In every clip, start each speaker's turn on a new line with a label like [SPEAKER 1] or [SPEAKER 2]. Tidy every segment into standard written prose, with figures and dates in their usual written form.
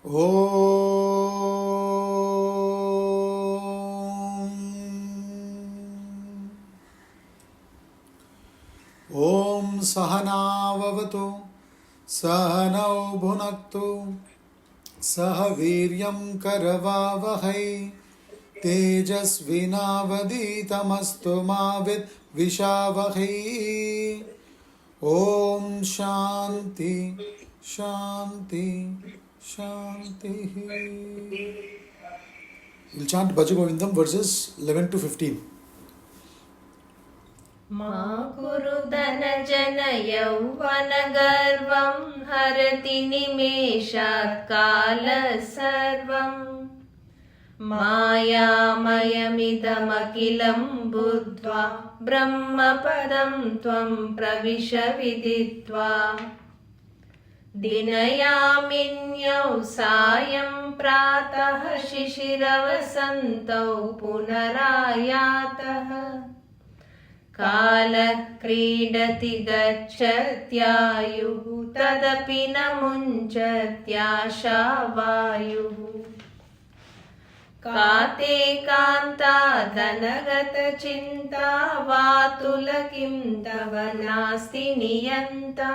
[SPEAKER 1] Om Sahana Vavatu Sahanau Bhunaktu Sahaviryam Karavavahai Tejasvinavaditamastu Mavid Vishavahai. Om Shanti Shanti Shanti. We'll chant Bhaja Govindam verses 11 to 15.
[SPEAKER 2] Ma kuru dana jana yauvana garvam harati nimeshat kala sarvam maya mayamidam akilam buddhva brahma padam tvam pravisha viditva dinayaminyau sayam pratah shishiravasanto punarayatah कालक्रीडति गच्छत्यायुः तदपि न मुञ्चत्याशावायुः काते कान्ता धनगतचिन्ता वातुलकिं तव नास्ति नियन्ता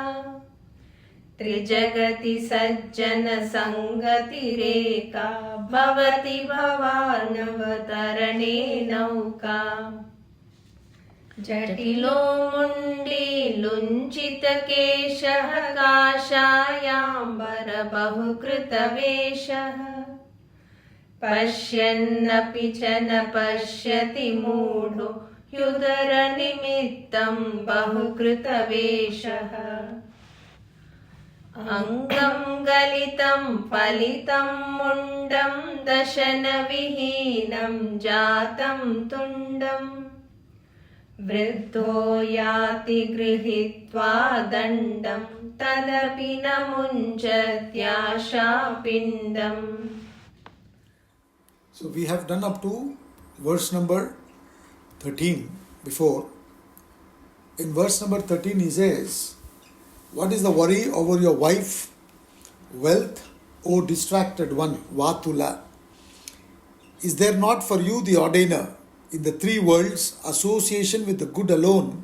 [SPEAKER 2] त्रिजगति सज्जनसङ्गतिरेका भवति भवानवतरणे नौका जटिलो मुण्डी लुञ्चितकेशः काषायाम्बर बहुकृतवेषः पश्यन्नपि च न पश्यति मूढो ह्युदरनिमित्तं बहुकृतवेषः अङ्गं गलितं फलितं मुण्डं दशनविहीनं जातं तुण्डम् वृद्धो याति गृहीत्वा दण्डं तदपि न मुञ्चत्याशापिण्डम्.
[SPEAKER 1] So we have done up to verse number 13 before. In verse number 13 he says, what is the worry over your wife, wealth, O distracted one, Vatula? Is there not for you the ordainer? In the three worlds, association with the good alone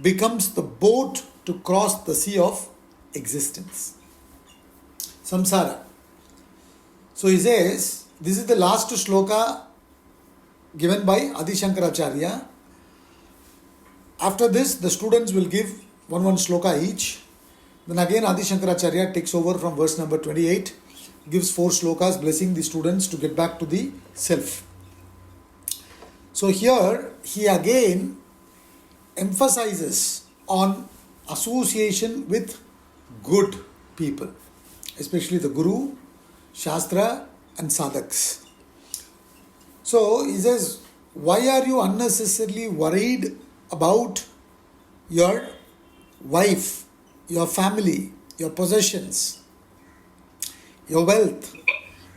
[SPEAKER 1] becomes the boat to cross the sea of existence. Samsara. So he says, this is the last shloka given by Adi Shankaracharya. After this, the students will give one shloka each. Then again Adi Shankaracharya takes over from verse number 28, gives 4 shlokas blessing the students to get back to the self. So here he again emphasizes on association with good people, especially the Guru, Shastra and Sadhaks. So he says, why are you unnecessarily worried about your wife, your family, your possessions, your wealth?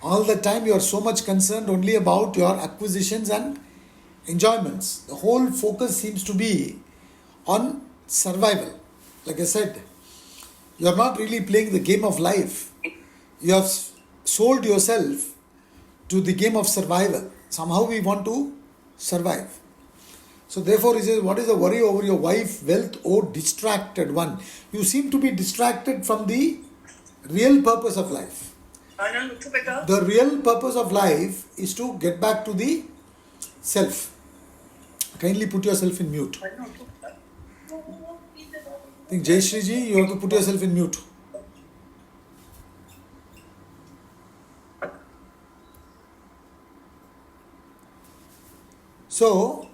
[SPEAKER 1] All the time you are so much concerned only about your acquisitions and enjoyments. The whole focus seems to be on survival. Like I said, you are not really playing the game of life. You have sold yourself to the game of survival. Somehow we want to survive. So therefore he says, what is the worry over your wife, wealth, O distracted one? You seem to be distracted from the real purpose of life. The real purpose of life is to get back to the self. Kindly put yourself in mute. I think Jayashree ji, you have to put yourself in mute. So,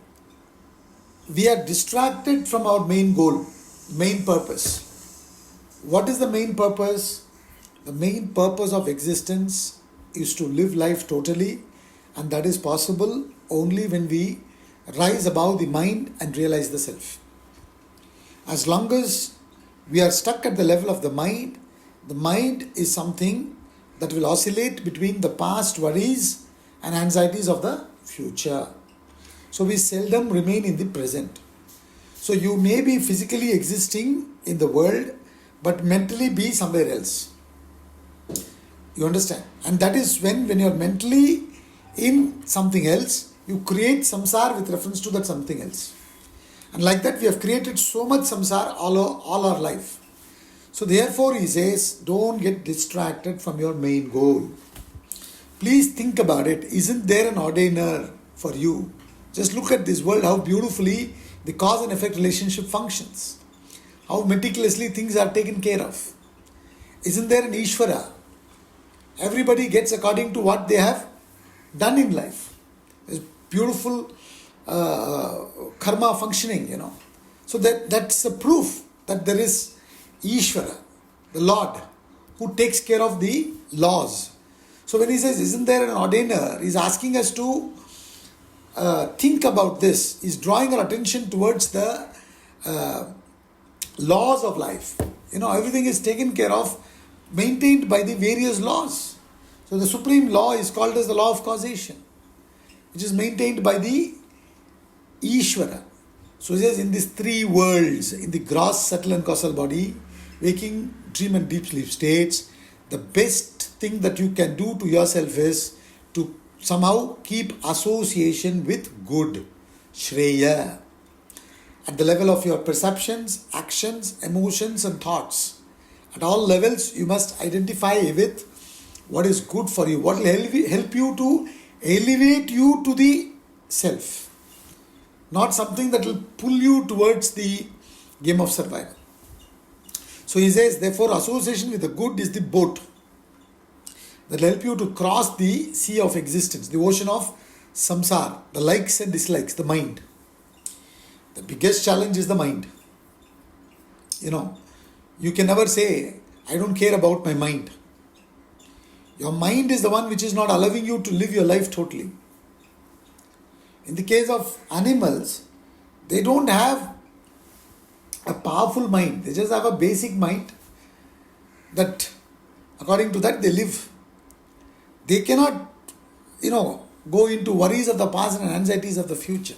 [SPEAKER 1] we are distracted from our main goal, main purpose. What is the main purpose? The main purpose of existence is to live life totally, and that is possible only when we rise above the mind and realize the self. As long as we are stuck at the level of the mind is something that will oscillate between the past worries and anxieties of the future. So we seldom remain in the present. So you may be physically existing in the world, but mentally be somewhere else. You understand? And that is when you're mentally in something else, you create samsara with reference to that something else. And like that, we have created so much samsara all our life. So therefore, he says, don't get distracted from your main goal. Please think about it. Isn't there an ordainer for you? Just look at this world, how beautifully the cause and effect relationship functions. How meticulously things are taken care of. Isn't there an Ishvara? Everybody gets according to what they have done in life. There's beautiful karma functioning, So that's a proof that there is Ishvara, the Lord, who takes care of the laws. So when he says, isn't there an ordainer, he's asking us to think about this. He's drawing our attention towards the laws of life. Everything is taken care of, maintained by the various laws. So the supreme law is called as the law of causation, which is maintained by the Ishvara. So he says, in these three worlds, in the gross, subtle and causal body, waking, dream and deep sleep states, the best thing that you can do to yourself is to somehow keep association with good, Shreya, at the level of your perceptions, actions, emotions and thoughts. At all levels, you must identify with what is good for you, what will help you to elevate you to the self. Not something that will pull you towards the game of survival. So he says, therefore, association with the good is the boat that will help you to cross the sea of existence, the ocean of samsara, the likes and dislikes, the mind. The biggest challenge is the mind. You can never say, I don't care about my mind. Your mind is the one which is not allowing you to live your life totally. In the case of animals, they don't have a powerful mind. They just have a basic mind that according to that they live. They cannot, go into worries of the past and anxieties of the future.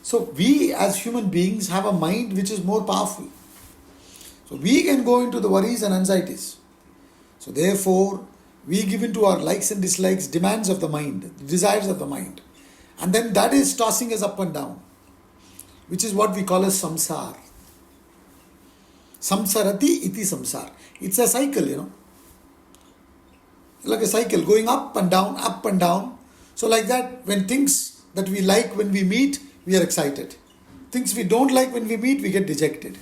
[SPEAKER 1] So we as human beings have a mind which is more powerful. So we can go into the worries and anxieties. So therefore, we give into our likes and dislikes, demands of the mind, desires of the mind. And then that is tossing us up and down, which is what we call as samsara. Samsarati iti samsara. It's a cycle, Like a cycle going up and down, up and down. So like that, when things that we like when we meet, we are excited. Things we don't like when we meet, we get dejected.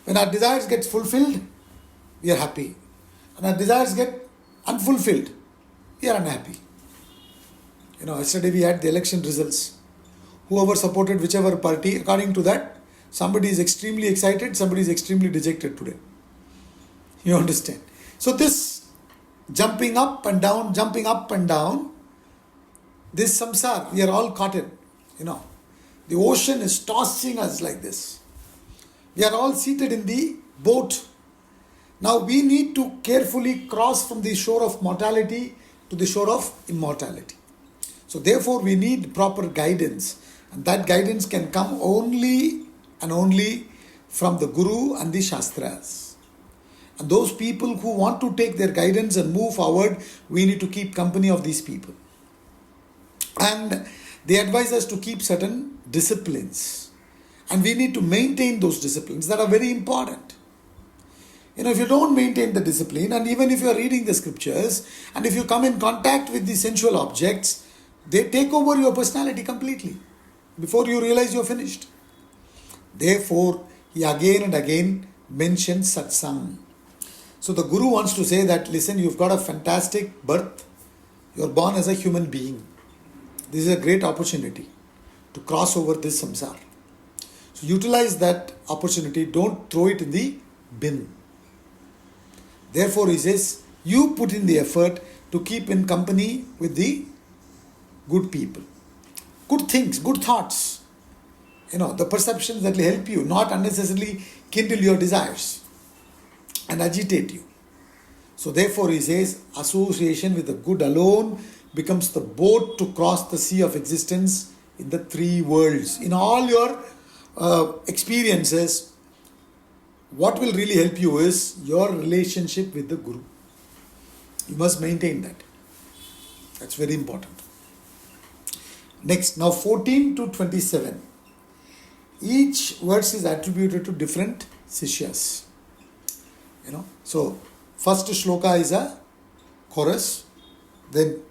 [SPEAKER 1] When our desires get fulfilled, we are happy. When our desires get unfulfilled, we are unhappy. Yesterday we had the election results. Whoever supported whichever party, according to that, somebody is extremely excited, somebody is extremely dejected today. You understand? So this jumping up and down, this samsara, we are all caught in. The ocean is tossing us like this. We are all seated in the boat. Now we need to carefully cross from the shore of mortality to the shore of immortality. So therefore we need proper guidance. And that guidance can come only and only from the Guru and the Shastras. And those people who want to take their guidance and move forward, we need to keep company of these people. And they advise us to keep certain disciplines. And we need to maintain those disciplines that are very important. If you don't maintain the discipline, and even if you are reading the scriptures, and if you come in contact with the sensual objects, they take over your personality completely. Before you realize you're finished. Therefore, he again and again mentions satsang. So the Guru wants to say that, listen, you've got a fantastic birth. You're born as a human being. This is a great opportunity to cross over this samsara. So utilize that opportunity. Don't throw it in the bin. Therefore, he says, you put in the effort to keep in company with the good people. Good things, good thoughts. The perceptions that will help you, not unnecessarily kindle your desires and agitate you. So therefore, he says, association with the good alone becomes the boat to cross the sea of existence in the three worlds. In all your experiences, what will really help you is your relationship with the Guru. You must maintain that. That's very important. Next, now 14 to 27. Each verse is attributed to different Sishyas. So first shloka is a chorus. Then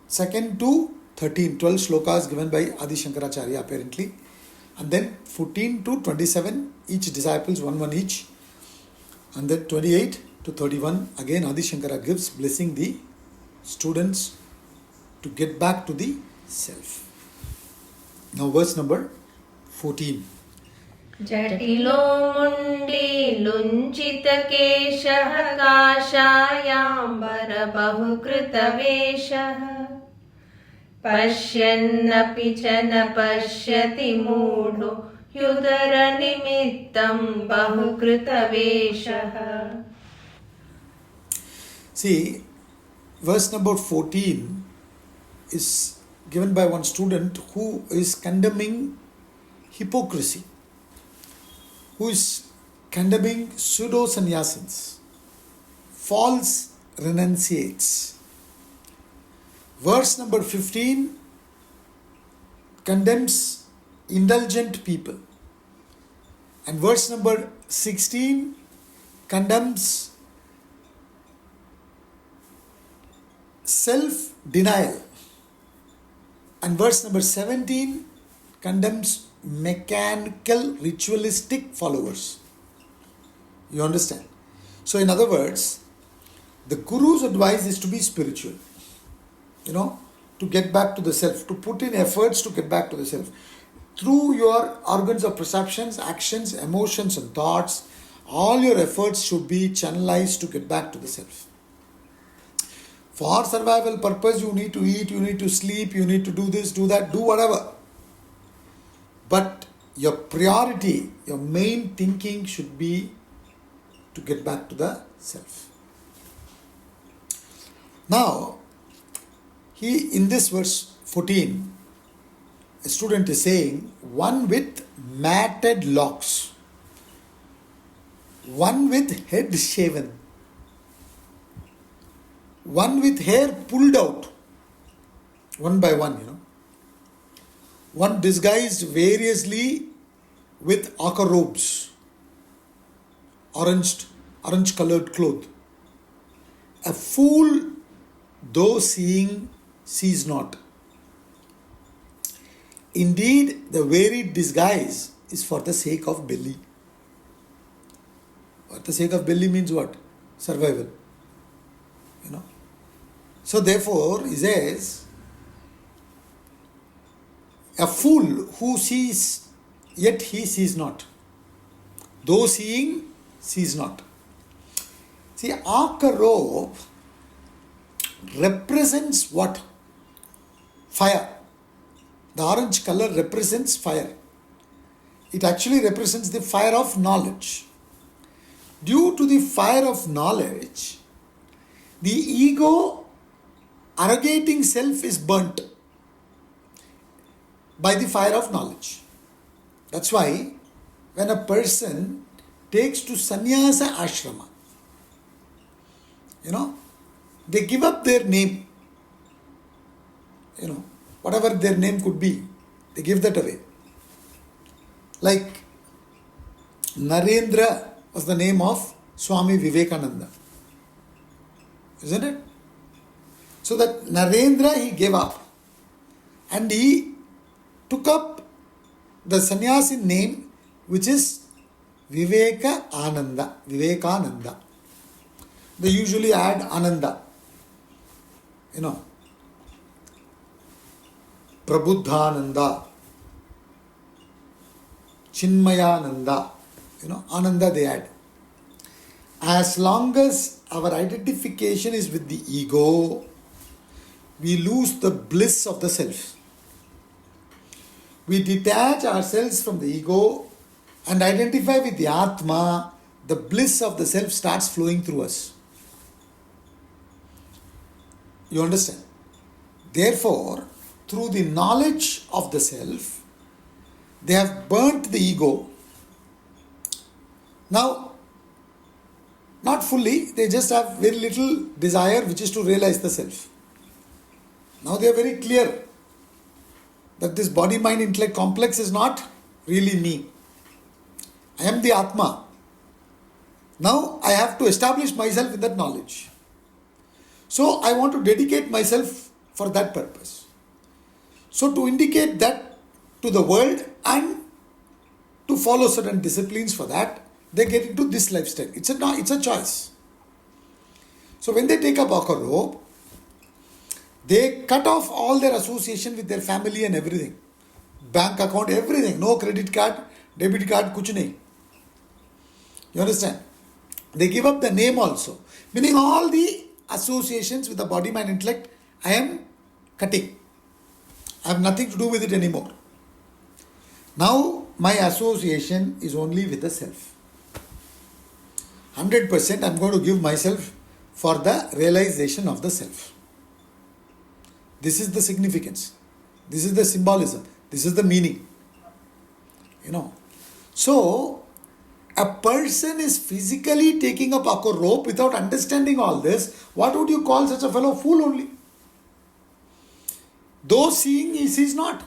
[SPEAKER 1] second to 13, 12 shlokas given by Adi Shankaracharya apparently. And then 14 to 27, each disciples one each. And then 28 to 31, again Adi Shankara gives, blessing the students to get back to the self. Now verse number 14.
[SPEAKER 2] जटिलो मुण्डी लुञ्जितकेशः काषायाम्बर बहुकृतवेषः पश्यन्नपि च न पश्यति मूढो ह्युदरनिमित्तं बहुकृतवेषः.
[SPEAKER 1] See, verse number 14 is given by one student who is condemning hypocrisy, who is condemning pseudo-sannyasins, false renunciates. Verse number 15 condemns indulgent people. And verse number 16 condemns self-denial. And verse number 17 condemns mechanical, ritualistic followers. You understand? So in other words, the Guru's advice is to be spiritual. To get back to the self, to put in efforts to get back to the self. Through your organs of perceptions, actions, emotions and thoughts, all your efforts should be channelized to get back to the self. For survival purpose, you need to eat, you need to sleep, you need to do this, do that, do whatever. But your priority, your main thinking should be to get back to the self. Now, in this verse 14, a student is saying, one with matted locks, one with head shaven, one with hair pulled out, one by one, one disguised variously with ochre robes, orange colored cloth. A fool, though seeing, sees not. Indeed, the very disguise is for the sake of belly. For the sake of belly means what? Survival. So therefore, he says, a fool who sees, yet he sees not. Though seeing, sees not. See, ochre robe represents what? Fire. The orange color represents fire. It actually represents the fire of knowledge. Due to the fire of knowledge, the ego arrogating self is burnt by the fire of knowledge. That's why when a person takes to sannyasa ashrama, they give up their name, whatever their name could be, they give that away. Like Narendra was the name of Swami Vivekananda, isn't it? So that Narendra he gave up and he took up the sannyasi name which is Vivekananda. They usually add Ananda. Prabhuddhananda, Chinmayananda, Ananda they add. As long as our identification is with the ego, we lose the bliss of the self. We detach ourselves from the ego and identify with the Atma, the bliss of the self starts flowing through us. You understand? Therefore, through the knowledge of the self, they have burnt the ego. Now, Not fully, they just have very little desire, which is to realize the self. Now they are very clear that this body, mind, intellect complex is not really me. I am the Atma. Now I have to establish myself in that knowledge. So I want to dedicate myself for that purpose. So to indicate that to the world and to follow certain disciplines for that, they get into this lifestyle. It's a choice. So when they take up akar rope, they cut off all their association with their family and everything. Bank account, everything. No credit card, debit card, kuch nahi. You understand? They give up the name also. Meaning all the associations with the body, mind, intellect, I am cutting. I have nothing to do with it anymore. Now my association is only with the self. 100% I am going to give myself for the realization of the self. This is the significance. This is the symbolism. This is the meaning. So, a person is physically taking up a rope without understanding all this. What would you call such a fellow? Fool only. Though seeing, he sees not.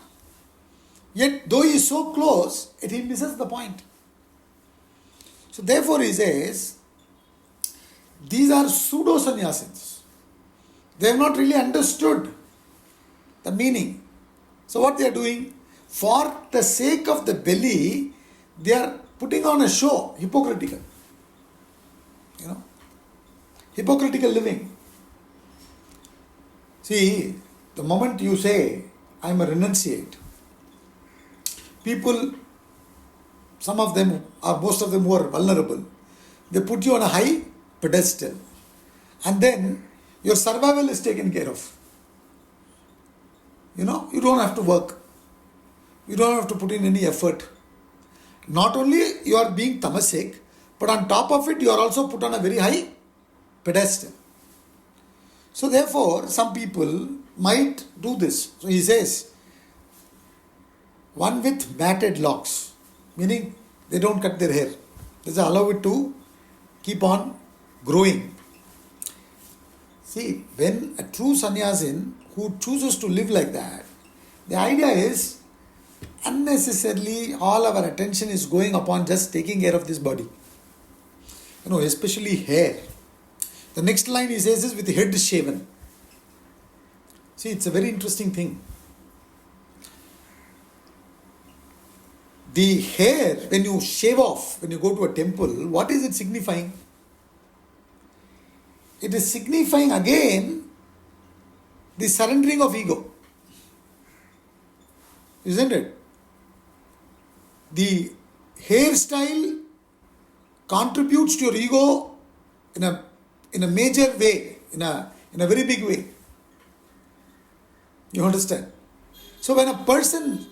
[SPEAKER 1] Yet, though he is so close, yet he misses the point. So, therefore, he says, these are pseudo sannyasins. They have not really understood the meaning. So what they are doing? For the sake of the belly, they are putting on a show, hypocritical. Hypocritical living. See, the moment you say, I am a renunciate, people, some of them or most of them who are vulnerable, they put you on a high pedestal. And then your survival is taken care of. You don't have to work. You don't have to put in any effort. Not only you are being tamasik, but on top of it, you are also put on a very high pedestal. So therefore, some people might do this. So he says, one with matted locks, meaning they don't cut their hair. They just allow it to keep on growing. See, when a true sannyasin who chooses to live like that, the idea is unnecessarily all our attention is going upon just taking care of this body. Especially hair. The next line he says is with the head shaven. See, it's a very interesting thing. The hair, when you shave off, when you go to a temple, what is it signifying? It is signifying again the surrendering of ego. Isn't it? The hairstyle contributes to your ego in a major way, in a very big way. You understand? So when a person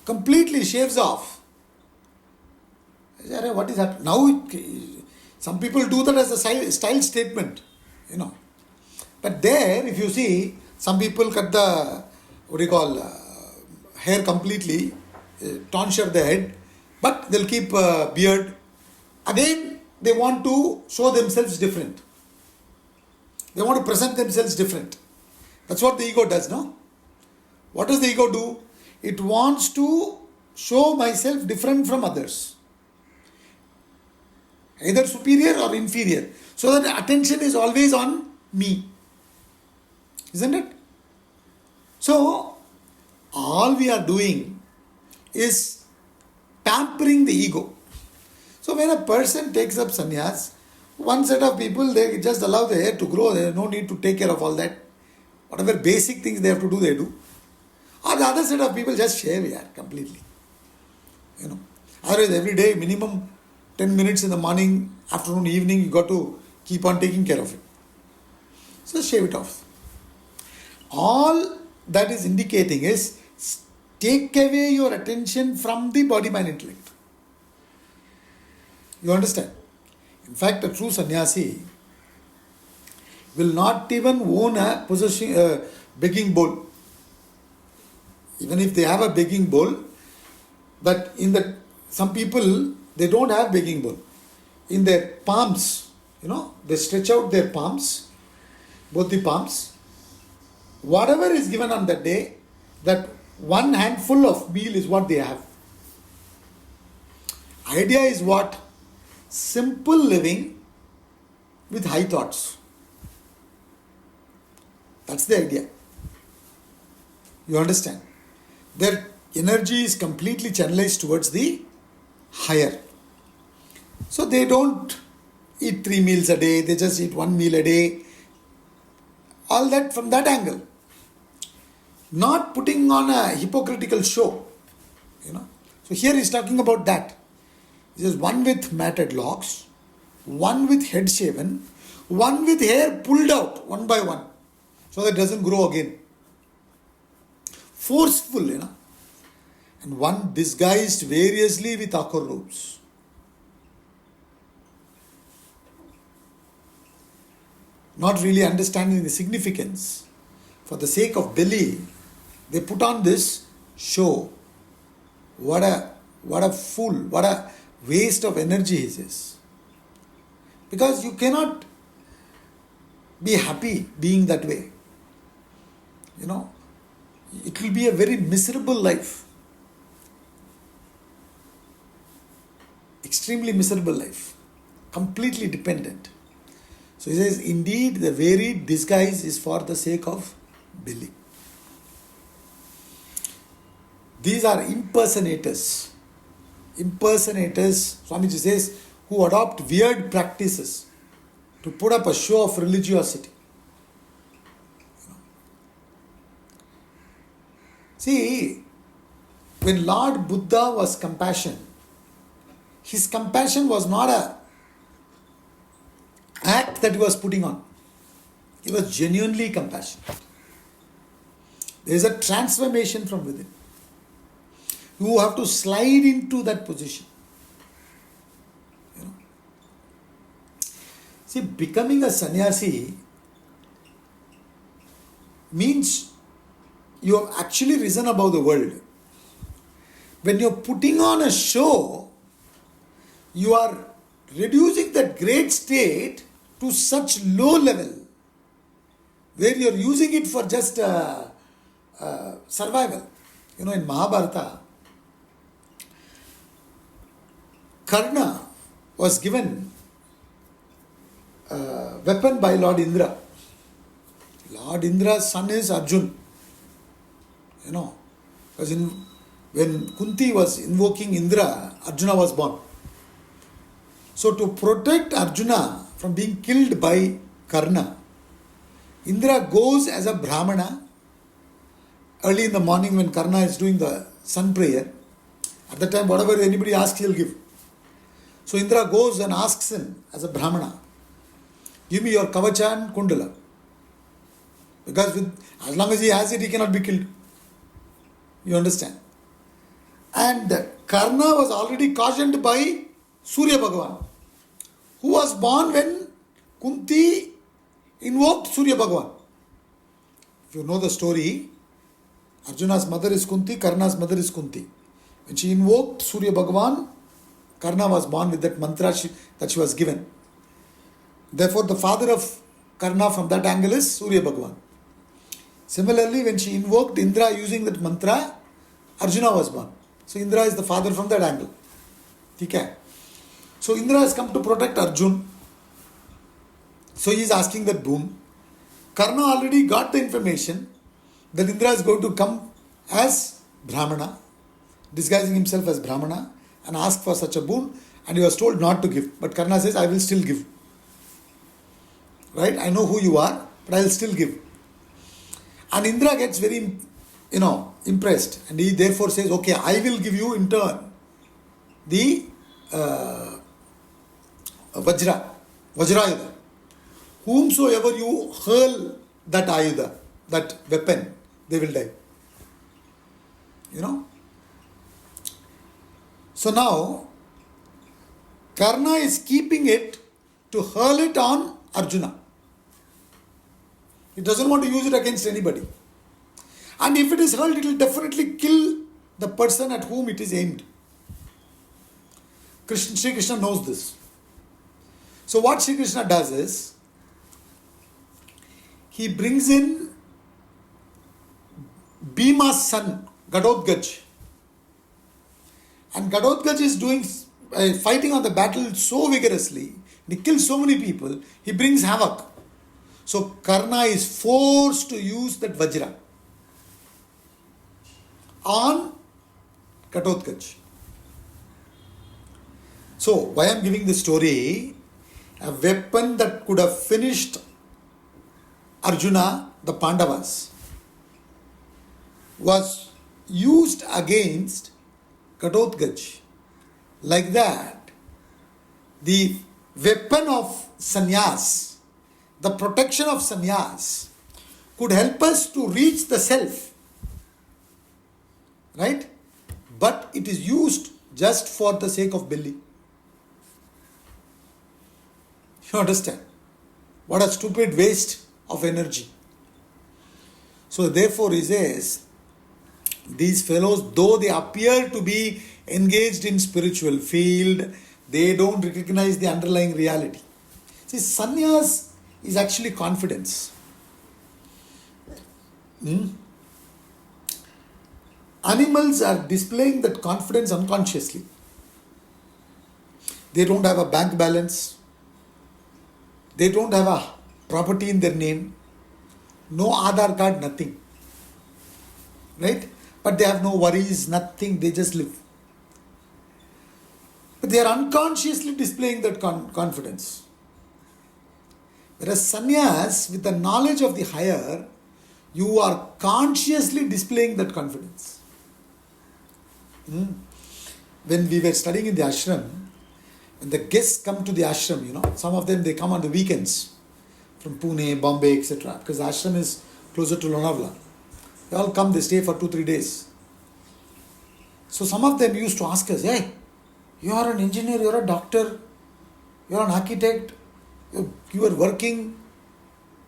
[SPEAKER 1] completely shaves off, what is that? Now some people do that as a style statement, But there, if you see, some people cut the, hair completely, tonsure the head, but they'll keep a beard. Again, they want to show themselves different. They want to present themselves different. That's what the ego does, no? What does the ego do? It wants to show myself different from others. Either superior or inferior. So that the attention is always on me. Isn't it? So, all we are doing is pampering the ego. So when a person takes up sannyas, one set of people, they just allow the hair to grow. There is no need to take care of all that. Whatever basic things they have to do, they do. Or the other set of people just shave hair completely. Otherwise every day, minimum 10 minutes in the morning, afternoon, evening, you got to keep on taking care of it. So shave it off. All that is indicating is take away your attention from the body, mind, intellect. You understand? In fact, a true sannyasi will not even own a begging bowl. Even if they have a begging bowl, but some people, they don't have begging bowl. In their palms, they stretch out their palms, both the palms. Whatever is given on that day, that one handful of meal is what they have. Idea is what? Simple living with high thoughts. That's the idea. You understand? Their energy is completely channelized towards the higher. So they don't eat 3 meals a day, they just eat 1 meal a day. All that from that angle. Not putting on a hypocritical show. So here he's talking about that. He says one with matted locks, one with head shaven, one with hair pulled out one by one, so that it doesn't grow again. Forceful, and one disguised variously with awkward robes. Not really understanding the significance. For the sake of belly, they put on this show. What a fool, what a waste of energy is this. Because you cannot be happy being that way. It will be a very miserable life. Extremely miserable life. Completely dependent. So he says, indeed, the very disguise is for the sake of belly. These are impersonators. Impersonators, Swamiji says, who adopt weird practices to put up a show of religiosity. See, when Lord Buddha was compassion, his compassion was not a act that he was putting on. He was genuinely compassionate. There is a transformation from within. You have to slide into that position. See, becoming a sannyasi means you have actually risen above the world. When you're putting on a show, you are reducing that great state to such low level where you're using it for just survival. In Mahabharata, Karna was given a weapon by Lord Indra. Lord Indra's son is Arjun. Because when Kunti was invoking Indra, Arjuna was born. So to protect Arjuna from being killed by Karna, Indra goes as a Brahmana early in the morning when Karna is doing the sun prayer. At that time, whatever anybody asks, he'll give. So Indra goes and asks him as a Brahmana, give me your Kavacha and Kundala. Because as long as he has it, he cannot be killed. You understand? And Karna was already cautioned by Surya Bhagavan, who was born when Kunti invoked Surya Bhagavan. If you know the story, Arjuna's mother is Kunti, Karna's mother is Kunti. When she invoked Surya Bhagavan, Karna was born with that mantra that she was given. Therefore, the father of Karna from that angle is Surya Bhagavan. Similarly, when she invoked Indra using that mantra, Arjuna was born. So Indra is the father from that angle. Okay. So Indra has come to protect Arjun. So he is asking that boon. Karna already got the information that Indra is going to come as Brahmana, disguising himself as Brahmana, and ask for such a boon, and he was told not to give. But Karna says, I will still give. Right? I know who you are, but I will still give. And Indra gets very, impressed, and he therefore says, okay, I will give you in turn the Vajrayuda. Whomsoever you hurl that Ayuda, that weapon, they will die. So now, Karna is keeping it to hurl it on Arjuna. He doesn't want to use it against anybody. And if it is hurled, it will definitely kill the person at whom it is aimed. Sri Krishna knows this. So what Sri Krishna does is, he brings in Bhima's son, Gadotgaj. And Gadotgaj is fighting on the battle so vigorously, he kills so many people, he brings havoc. So Karna is forced to use that Vajra on Gadotgaj. So why I am giving this story, a weapon that could have finished Arjuna, the Pandavas, was used against Gadotgaj. Like that, the weapon of sannyas, the protection of sannyas, could help us to reach the self. Right? But it is used just for the sake of belly. You understand? What a stupid waste of energy. So therefore he says, these fellows, though they appear to be engaged in spiritual field, they don't recognize the underlying reality. See, sannyas is actually confidence. Animals are displaying that confidence unconsciously. They don't have a bank balance. They don't have a property in their name. No Aadhaar card, nothing. Right? But they have no worries, nothing. They just live. But they are unconsciously displaying that confidence. Whereas sannyas, with the knowledge of the higher, you are consciously displaying that confidence. When we were studying in the ashram, when the guests come to the ashram, some of them, they come on the weekends from Pune, Bombay, etc. Because the ashram is closer to Lonavala. They all come, they stay for 2-3 days. So some of them used to ask us, hey, you are an engineer, you are a doctor, you are an architect, you are working,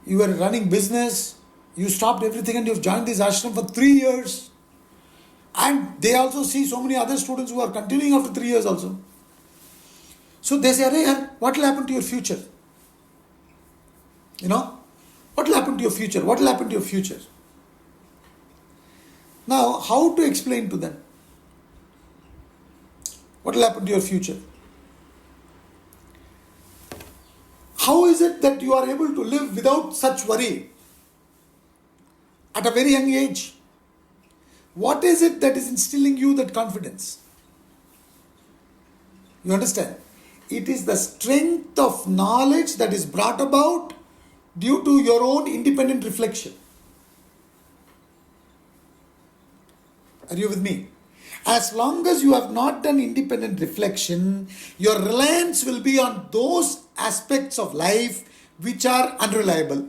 [SPEAKER 1] you are running business, you stopped everything and you have joined this ashram for 3 years. And they also see so many other students who are continuing after 3 years also. So they say, Arey, what will happen to your future? What will happen to your future? What will happen to your future? Now, how to explain to them? What will happen to your future? How is it that you are able to live without such worry at a very young age? What is it that is instilling you that confidence? You understand? It is the strength of knowledge that is brought about due to your own independent reflection. Are you with me? As long as you have not done independent reflection, your reliance will be on those aspects of life which are unreliable.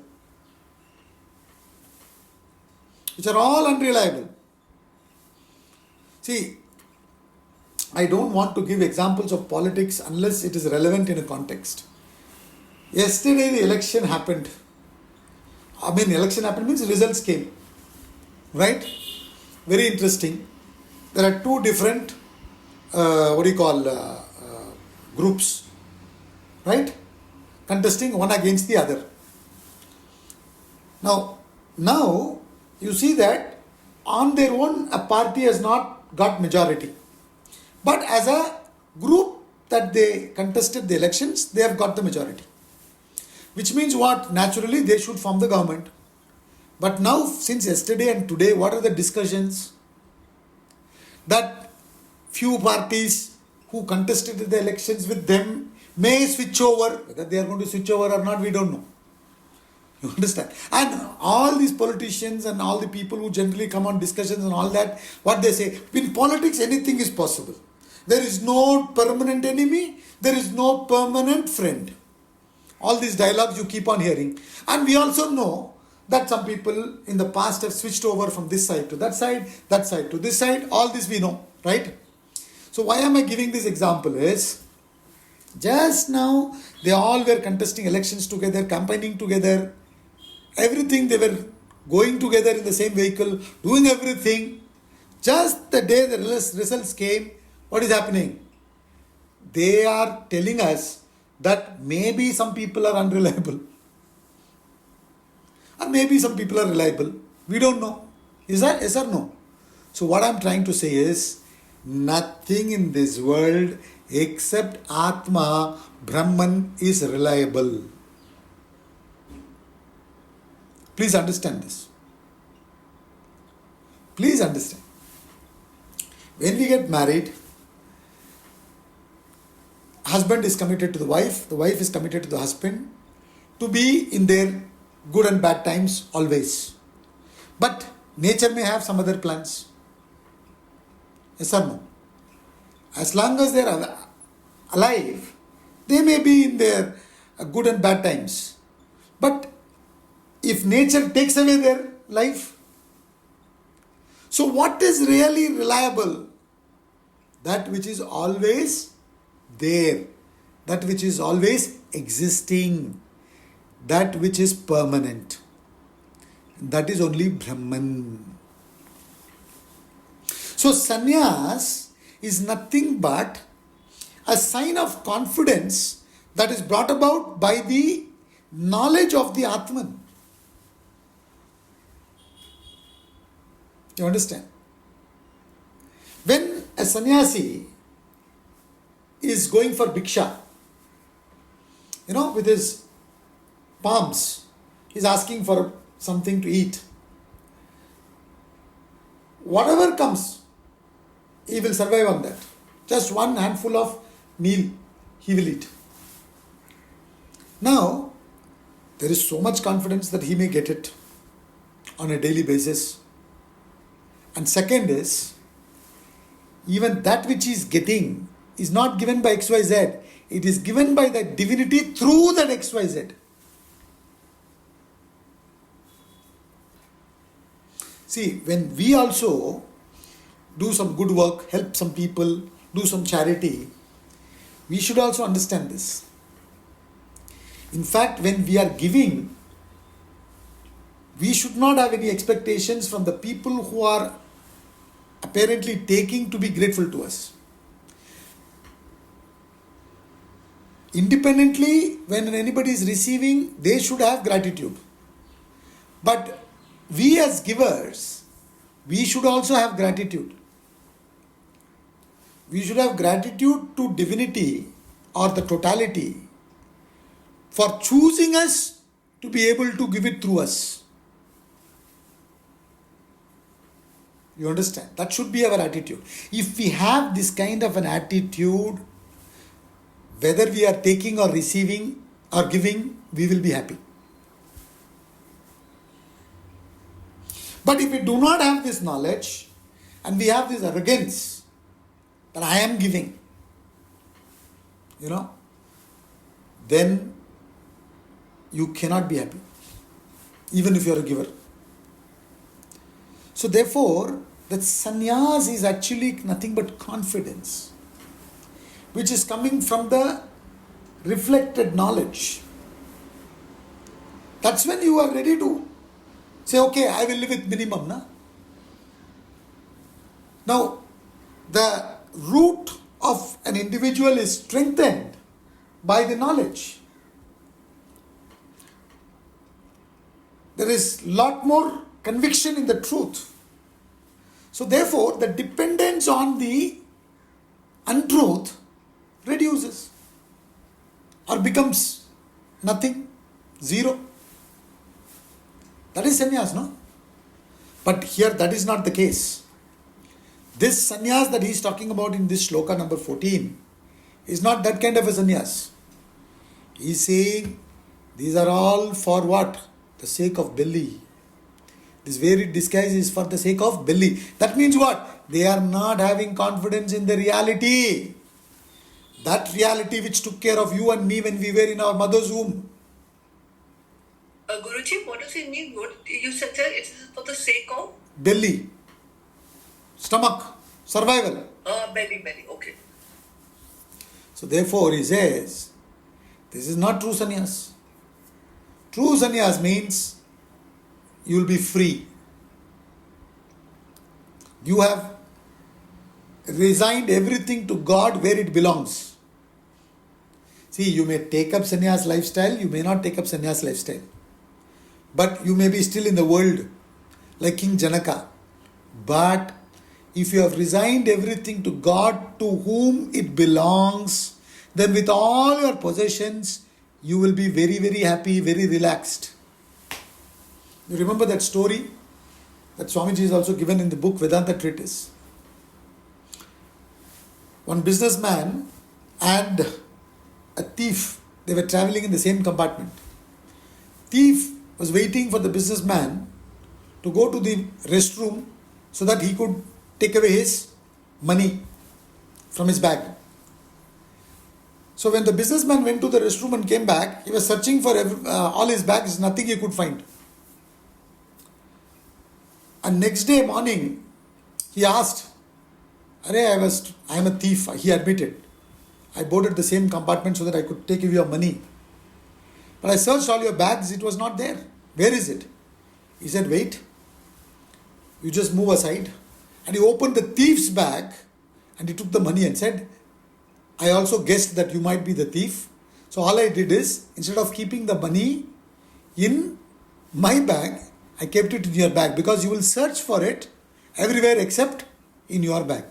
[SPEAKER 1] Which are all unreliable. See, I don't want to give examples of politics unless it is relevant in a context. Yesterday the election happened. Election happened means results came. Right? Very interesting. There are two different, groups. Right? Contesting one against the other. Now, you see that on their own, a party has not got majority. But as a group that they contested the elections, they have got the majority. Which means what? Naturally, they should form the government. But now, since yesterday and today, what are the discussions? That few parties who contested the elections with them may switch over. Whether they are going to switch over or not, we don't know. You understand? And all these politicians and all the people who generally come on discussions and all that, what they say, in politics anything is possible. There is no permanent enemy, there is no permanent friend. All these dialogues you keep on hearing. And we also know that some people in the past have switched over from this side to that side to this side. All this we know, right? So why am I giving this example is, just now they all were contesting elections together, campaigning together, everything, they were going together in the same vehicle, doing everything. Just the day the results came, what is happening? They are telling us that maybe some people are unreliable or maybe some people are reliable. We don't know. Is that yes or no? So what I'm trying to say is, nothing in this world except Atma, Brahman is reliable. Please understand this. Please understand. When we get married, husband is committed to the wife is committed to the husband to be in their good and bad times always. But nature may have some other plans. Yes or no? As long as they are alive, they may be in their good and bad times. But if nature takes away their life, so what is really reliable? That which is always there, that which is always existing, that which is permanent. That is only Brahman. So sannyas is nothing but a sign of confidence that is brought about by the knowledge of the Atman. You understand? When a sannyasi is going for bhiksha, with his palms, he's asking for something to eat. Whatever comes, he will survive on that. Just one handful of meal he will eat. Now, there is so much confidence that he may get it on a daily basis. And second is, even that which he is getting is not given by XYZ. It is given by the divinity through that XYZ. See, when we also do some good work, help some people, do some charity, we should also understand this. In fact, when we are giving, we should not have any expectations from the people who are apparently taking to be grateful to us. Independently, when anybody is receiving, they should have gratitude. But we as givers, we should also have gratitude. We should have gratitude to divinity or the totality for choosing us to be able to give it through us. You understand? That should be our attitude. If we have this kind of an attitude, whether we are taking or receiving or giving, we will be happy. But if we do not have this knowledge and we have this arrogance that I am giving, then you cannot be happy, even if you are a giver. So therefore, that sannyas is actually nothing but confidence, which is coming from the reflected knowledge. That's when you are ready to say, okay, I will live with minimum. Now, the root of an individual is strengthened by the knowledge. There is lot more conviction in the truth. So therefore, the dependence on the untruth reduces or becomes nothing, zero. That is sannyas, no? But here that is not the case. This sannyas that he is talking about in this shloka number 14 is not that kind of a sannyas. He is saying these are all for what? The sake of belly. This very disguise is for the sake of belly. That means what? They are not having confidence in the reality. That reality which took care of you and me when we were in our mother's womb.
[SPEAKER 3] Guruji, what does it mean? What you said that it is for the sake of
[SPEAKER 1] belly, stomach, survival.
[SPEAKER 3] Belly. Okay.
[SPEAKER 1] So therefore he says, this is not true sannyas. True sannyas means you will be free. You have resigned everything to God where it belongs. See, you may take up sannyas lifestyle, you may not take up sannyas lifestyle. But you may be still in the world, like King Janaka. But if you have resigned everything to God, to whom it belongs, then with all your possessions, you will be very, very happy, very relaxed. You remember that story that Swamiji is also given in the book Vedanta Treatise. One businessman and a thief, they were traveling in the same compartment. Thief was waiting for the businessman to go to the restroom so that he could take away his money from his bag. So when the businessman went to the restroom and came back, he was searching for all his bags, nothing he could find. And next day morning, he asked, I am a thief. He admitted. I boarded the same compartment so that I could take away your money. But I searched all your bags, it was not there. Where is it? He said, wait. You just move aside. And he opened the thief's bag and he took the money and said, I also guessed that you might be the thief. So all I did is, instead of keeping the money in my bag, I kept it in your bag because you will search for it everywhere except in your bag.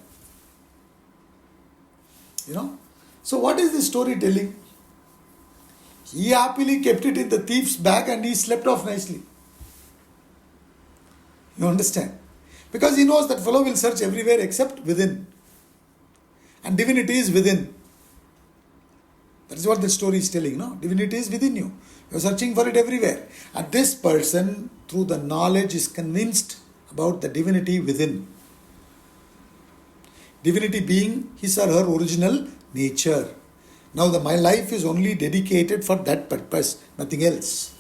[SPEAKER 1] You know? So what is this story telling? He happily kept it in the thief's bag and he slept off nicely. You understand? Because he knows that fellow will search everywhere except within. And divinity is within. That is what the story is telling, no? Divinity is within you. You are searching for it everywhere. And this person, through the knowledge, is convinced about the divinity within. Divinity being his or her original nature. Now my life is only dedicated for that purpose, nothing else.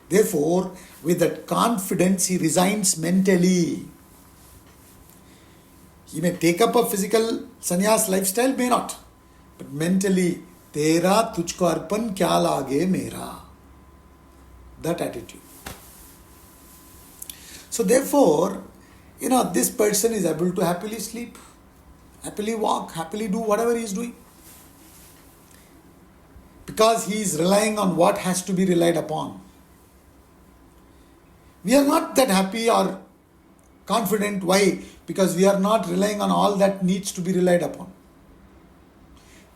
[SPEAKER 1] Therefore, with that confidence, he resigns mentally. He may take up a physical sannyas lifestyle, may not. But mentally, Tera tujhko arpan kya lage mera. That attitude. So therefore, this person is able to happily sleep, happily walk, happily do whatever he is doing. Because he is relying on what has to be relied upon. We are not that happy or confident. Why? Because we are not relying on all that needs to be relied upon.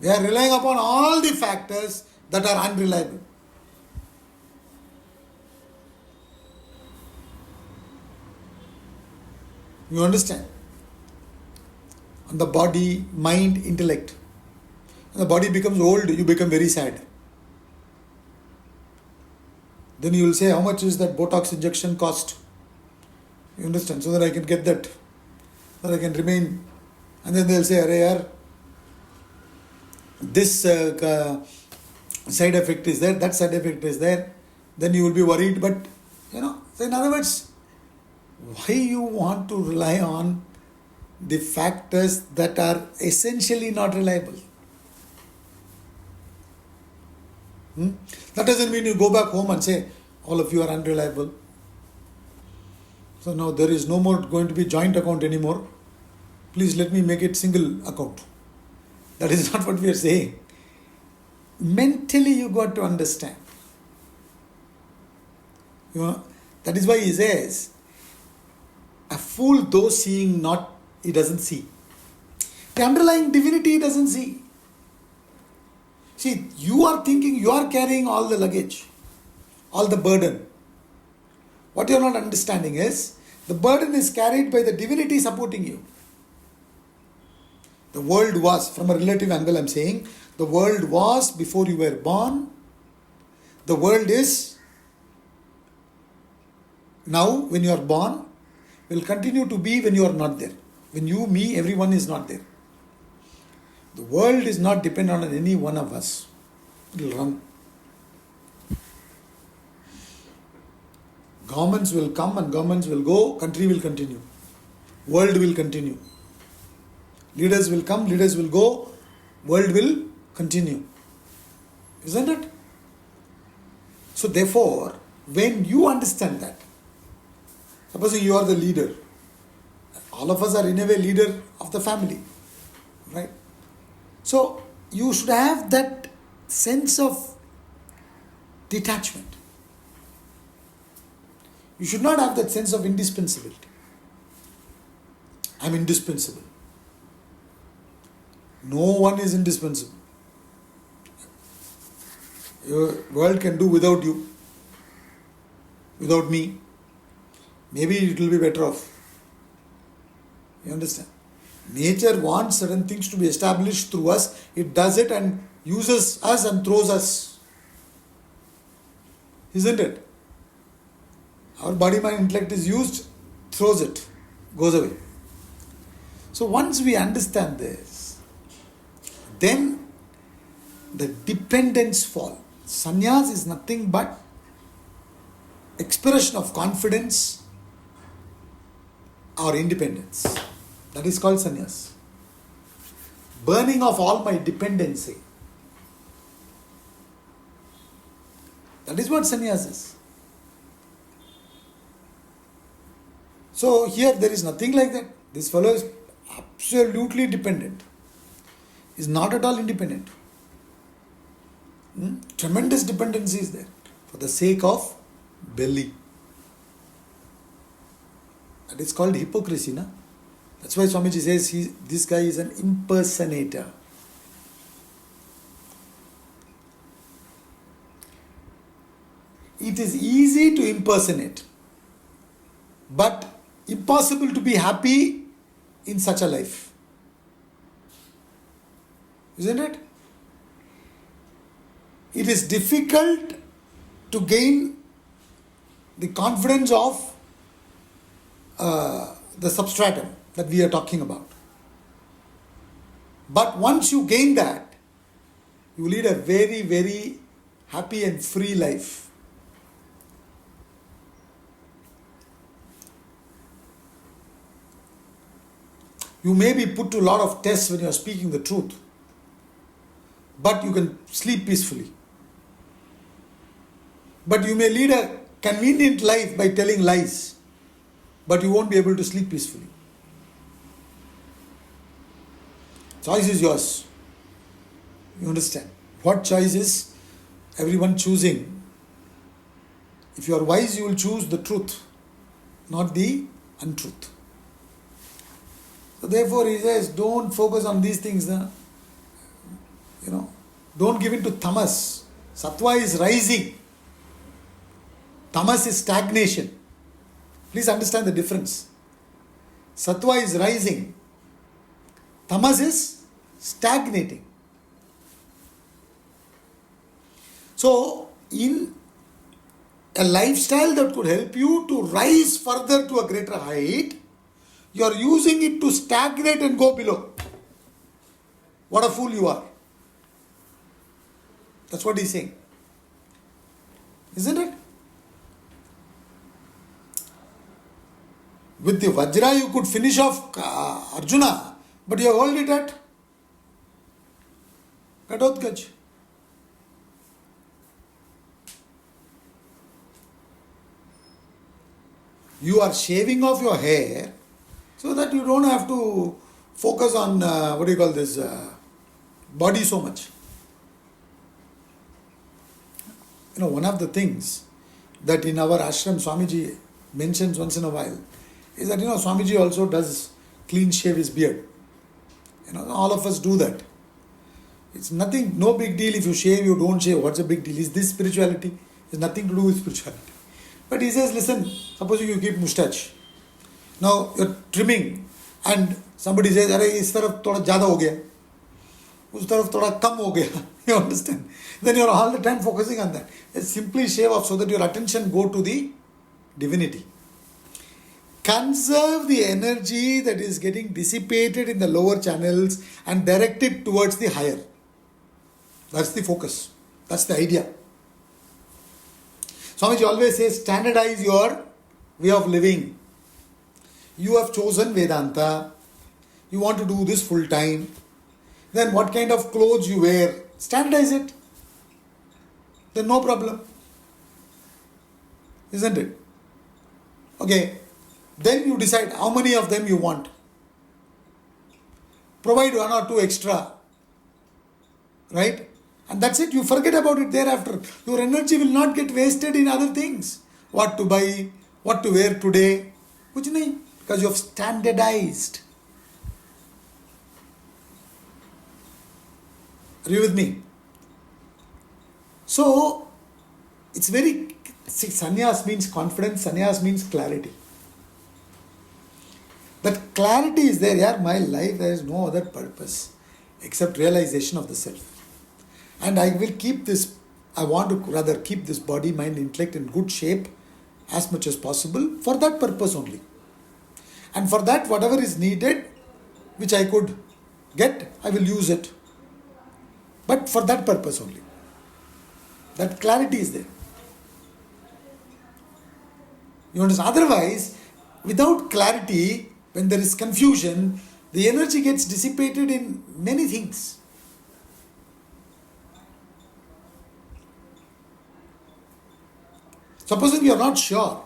[SPEAKER 1] We are relying upon all the factors that are unreliable. You understand? On the body, mind, intellect. When the body becomes old, you become very sad. Then you will say, how much is that Botox injection cost? You understand? So that I can get that. So that I can remain. And then they will say, Arey yaar, this side effect is there, that side effect is there. Then you will be worried. But, so in other words, why you want to rely on the factors that are essentially not reliable? That doesn't mean you go back home and say, all of you are unreliable. So now there is no more going to be joint account anymore. Please let me make it single account. That is not what we are saying. Mentally you got to understand. That is why he says, a fool though seeing not, he doesn't see. The underlying divinity he doesn't see. See, you are thinking you are carrying all the luggage, all the burden. What you are not understanding is, the burden is carried by the divinity supporting you. The world was, from a relative angle I am saying, the world was before you were born. The world is now when you are born, will continue to be when you are not there. When you, me, everyone is not there. The world is not dependent on any one of us. It will run. Governments will come and governments will go, country will continue. World will continue. Leaders will come, leaders will go, world will continue. Isn't it? So therefore, when you understand that, supposing you are the leader, all of us are in a way leader of the family, right? So you should have that sense of detachment. You should not have that sense of indispensability. I'm indispensable. No one is indispensable. Your world can do without you, without me. Maybe it will be better off. You understand? Nature wants certain things to be established through us. It does it and uses us and throws us. Isn't it? Our body, mind, intellect is used, throws it, goes away. So once we understand this, then the dependence fall. Sannyas is nothing but expression of confidence or independence. That is called sannyas. Burning of all my dependency. That is what sannyas is. So here there is nothing like that. This fellow is absolutely dependent. Is not at all independent. Tremendous dependency is there for the sake of belly. That is called hypocrisy, na? That's why Swamiji says this guy is an impersonator. It is easy to impersonate, but impossible to be happy in such a life. Isn't it? It is difficult to gain the confidence of the substratum that we are talking about. But once you gain that, you lead a very, very happy and free life. You may be put to a lot of tests when you are speaking the truth, but you can sleep peacefully. But you may lead a convenient life by telling lies, but you won't be able to sleep peacefully. Choice is yours. You understand? What choice is everyone choosing? If you are wise, you will choose the truth, not the untruth. So therefore he says, don't focus on these things. Don't give in to tamas. Sattva is rising. Tamas is stagnation. Please understand the difference. Sattva is rising. Tamas is stagnating. So, in a lifestyle that could help you to rise further to a greater height, you are using it to stagnate and go below. What a fool you are. That's what he's saying. Isn't it? With the Vajra you could finish off Arjuna, but you hold it at Ghatotkacha. You are shaving off your hair so that you don't have to focus on, body so much. One of the things that in our ashram Swamiji mentions once in a while is that, Swamiji also does clean shave his beard. All of us do that. It's nothing, no big deal if you shave, you don't shave. What's the big deal? Is this spirituality? It's nothing to do with spirituality. But he says, listen, suppose you keep moustache. Now you're trimming and somebody says, "Arey, is taraf thoda zyada ho gaya. Us taraf thoda kam ho gaya." You understand? Then you're all the time focusing on that. Just simply shave off so that your attention go to the divinity. Conserve the energy that is getting dissipated in the lower channels and direct it towards the higher. That's the focus. That's the idea. Swamiji always says, standardize your way of living. You have chosen Vedanta. You want to do this full time. Then what kind of clothes you wear, standardize it. Then no problem. Isn't it? Okay. Then you decide how many of them you want. Provide one or two extra. Right? And that's it, you forget about it thereafter. Your energy will not get wasted in other things. What to buy, what to wear today. Kuch nahi, because you have standardized. Are you with me? So, it's very, see, sannyas means confidence, sannyas means clarity. That clarity is there, yeah, my life, there is no other purpose except realization of the self. And I will keep this, I want to rather keep this body, mind, intellect in good shape as much as possible for that purpose only. And for that, whatever is needed, which I could get, I will use it. But for that purpose only. That clarity is there. You understand? Otherwise, without clarity, when there is confusion, the energy gets dissipated in many things. Supposing you are not sure,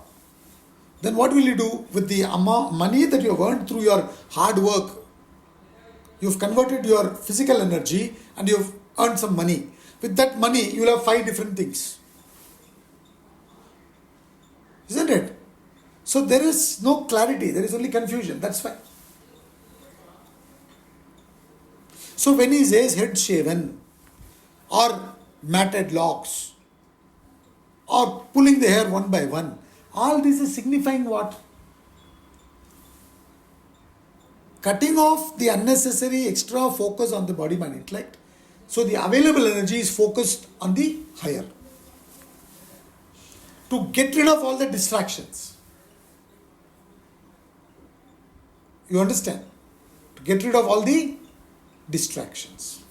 [SPEAKER 1] then what will you do with the money that you have earned through your hard work? You have converted your physical energy and you have earned some money. With that money, you will have 5 different things. Isn't it? So there is no clarity, there is only confusion, that's why. So when he says head shaven, or matted locks, or pulling the hair one by one, all this is signifying what? Cutting off the unnecessary extra focus on the body, mind, intellect. So the available energy is focused on the higher. To get rid of all the distractions. You understand? To get rid of all the distractions.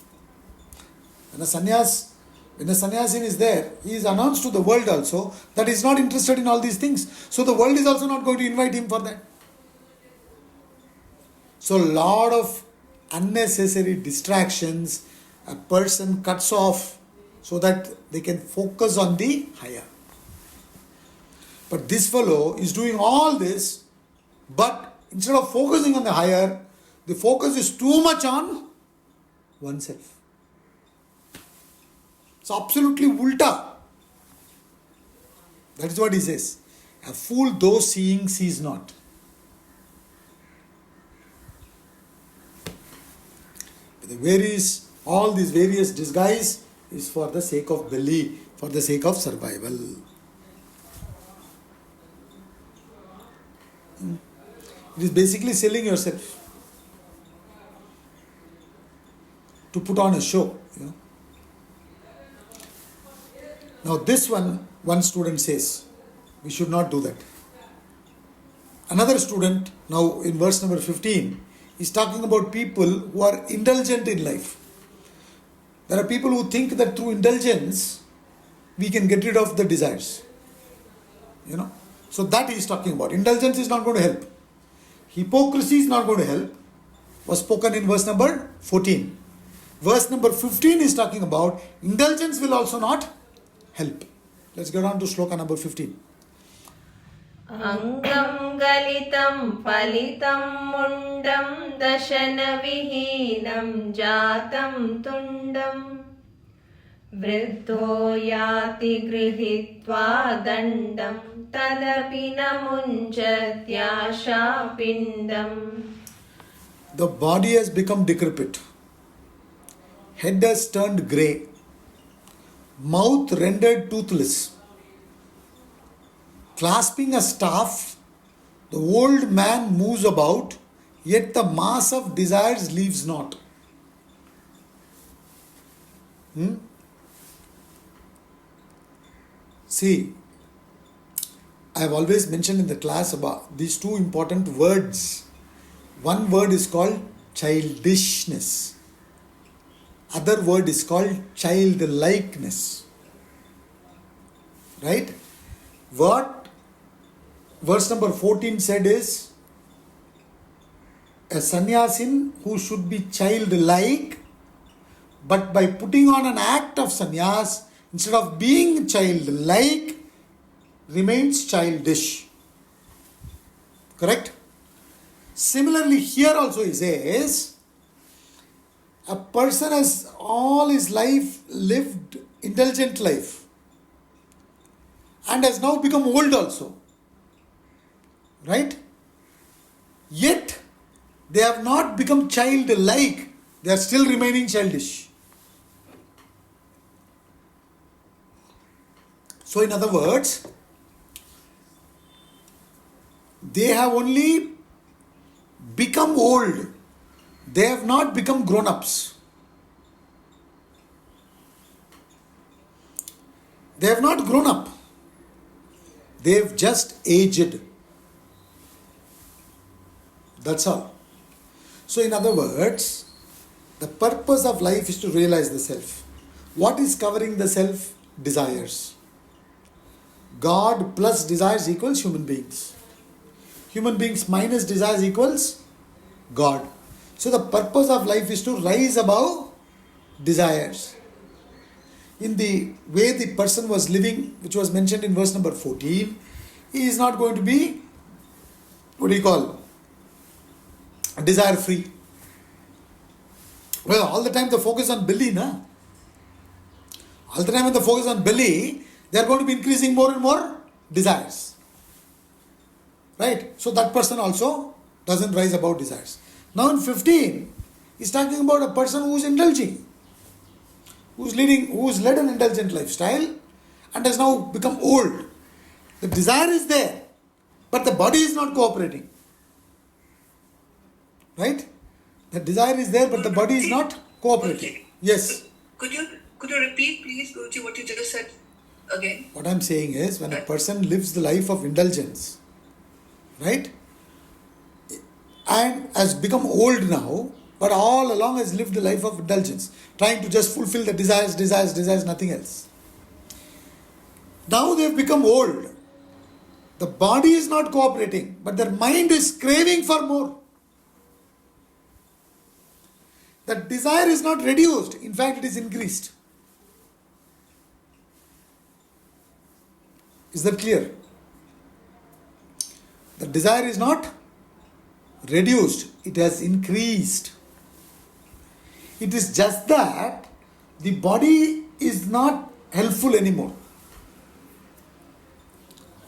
[SPEAKER 1] When a sannyasin is there, he is announced to the world also that he is not interested in all these things. So the world is also not going to invite him for that. So a lot of unnecessary distractions a person cuts off so that they can focus on the higher. But this fellow is doing all this, but instead of focusing on the higher, the focus is too much on oneself. It's absolutely ulta. That is what he says. A fool, though seeing, sees not. All these various disguise is for the sake of belly, for the sake of survival. It is basically selling yourself to put on a show. Now this one student says, we should not do that. Another student, now in verse number 15, is talking about people who are indulgent in life. There are people who think that through indulgence, we can get rid of the desires. So that he is talking about. Indulgence is not going to help. Hypocrisy is not going to help. Was spoken in verse number 14. Verse number 15 is talking about indulgence will also not help. Let's get on to shloka number 15.
[SPEAKER 2] Angam galitam palitam mundam dashana vihinam jatam tundam vriddho yati grihitva dandam tadapi namunjatyasha pindam.
[SPEAKER 1] The body has become decrepit. Head has turned grey. Mouth rendered toothless. Clasping a staff, the old man moves about, yet the mass of desires leaves not. See, I have always mentioned in the class about these 2 important words. One word is called childishness. Other word is called childlikeness. Right? What verse number 14 said is, a sannyasin who should be childlike, but by putting on an act of sannyas, instead of being childlike, remains childish. Correct? Similarly, here also he says, A person has all his life lived indulgent life and has now become old also. Right? Yet they have not become childlike. They are still remaining childish. So in other words, they have only become old. They have not become grown-ups. They have not grown up. They have just aged. That's all. So in other words, the purpose of life is to realize the self. What is covering the self? Desires. God plus desires equals human beings. Human beings minus desires equals God. So the purpose of life is to rise above desires. In the way the person was living, which was mentioned in verse number 14, he is not going to be, desire free. Well, all the time the focus on belly, na? All the time when the focus on belly, they are going to be increasing more and more desires. Right? So that person also doesn't rise above desires. Now in 15, he's talking about a person who is indulging, who is led an indulgent lifestyle and has now become old. The desire is there, but the body is not cooperating. Right? The desire is there, but the body is not cooperating. Yes.
[SPEAKER 3] Could you repeat, please, Guruji, what you just said again?
[SPEAKER 1] What I'm saying is, when a person lives the life of indulgence, right, and has become old now, but all along has lived the life of indulgence, trying to just fulfill the desires, nothing else. Now they have become old. The body is not cooperating, but their mind is craving for more. The desire is not reduced, in fact, it is increased. Is that clear? The desire is not reduced, it has increased. It is just that the body is not helpful anymore.